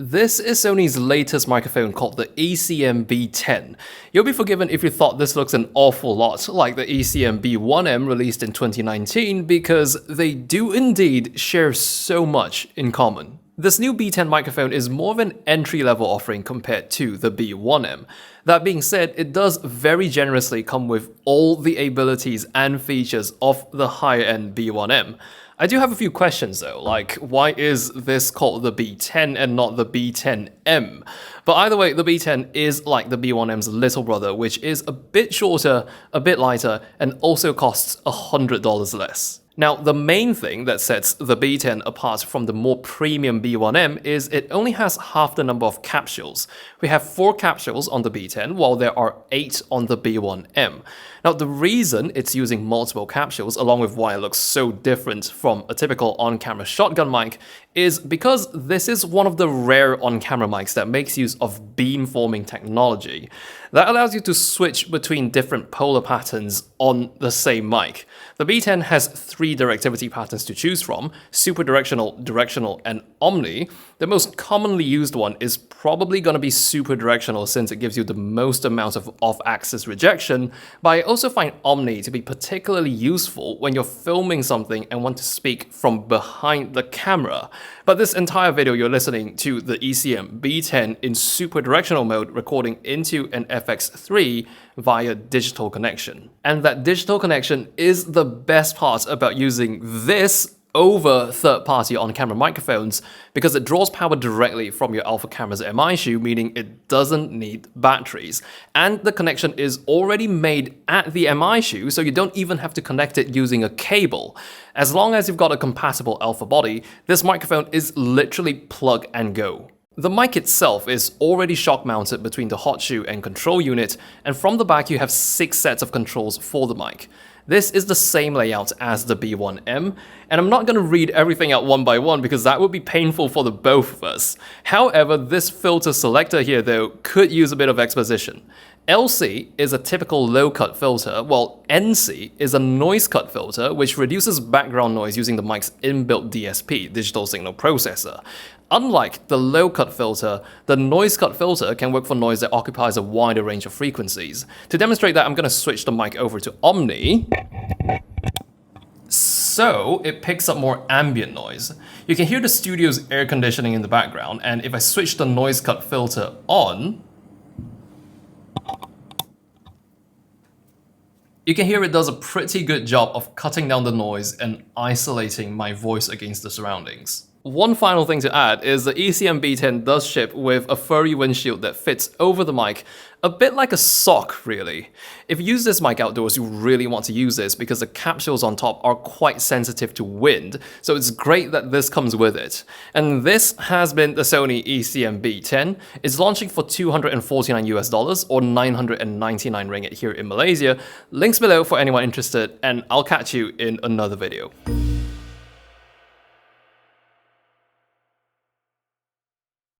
This is Sony's latest microphone called the ECM-B10. You'll be forgiven if you thought this looks an awful lot like the ECM-B10 released in 2019 because they do indeed share so much in common. This new B10 microphone is more of an entry-level offering compared to the B1M. That being said, it does very generously come with all the abilities and features of the higher-end B1M. I do have a few questions though, like why is this called the B10 and not the B10M? But either way, the B10 is like the B1M's little brother, which is a bit shorter, a bit lighter, and also costs $100 less. Now, the main thing that sets the B10 apart from the more premium B1M is it only has half the number of capsules. We have 4 capsules on the B10, while there are 8 on the B1M. Now, the reason it's using multiple capsules, along with why it looks so different from a typical on-camera shotgun mic, is because this is one of the rare on-camera mics that makes use of beamforming technology. That allows you to switch between different polar patterns on the same mic. The B10 has 3 directivity patterns to choose from: super directional, directional, and omni. The most commonly used one is probably going to be super directional since it gives you the most amount of off-axis rejection, but I also find omni to be particularly useful when you're filming something and want to speak from behind the camera. But this entire video you're listening to the ECM-B10 in super directional mode recording into an FX3 via digital connection. And that digital connection is the best part about using this over third-party on-camera microphones because it draws power directly from your Alpha Camera's MI shoe, meaning it doesn't need batteries. And the connection is already made at the MI shoe, so you don't even have to connect it using a cable. As long as you've got a compatible Alpha body, this microphone is literally plug and go. The mic itself is already shock mounted between the hot shoe and control unit, and from the back you have 6 sets of controls for the mic. This is the same layout as the B1M, and I'm not going to read everything out one by one because that would be painful for the both of us. However, this filter selector here though could use a bit of exposition. LC is a typical low-cut filter, while NC is a noise-cut filter which reduces background noise using the mic's inbuilt DSP, digital signal processor. Unlike the low-cut filter, the noise-cut filter can work for noise that occupies a wider range of frequencies. To demonstrate that, I'm going to switch the mic over to Omni, so it picks up more ambient noise. You can hear the studio's air conditioning in the background, and if I switch the noise-cut filter on, you can hear it does a pretty good job of cutting down the noise and isolating my voice against the surroundings. One final thing to add is the ECM-B10 does ship with a furry windshield that fits over the mic, a bit like a sock really. If you use this mic outdoors, you really want to use this because the capsules on top are quite sensitive to wind, so it's great that this comes with it. And this has been the Sony ECM-B10. It's launching for $249 US or 999 ringgit here in Malaysia. Links below for anyone interested, and I'll catch you in another video.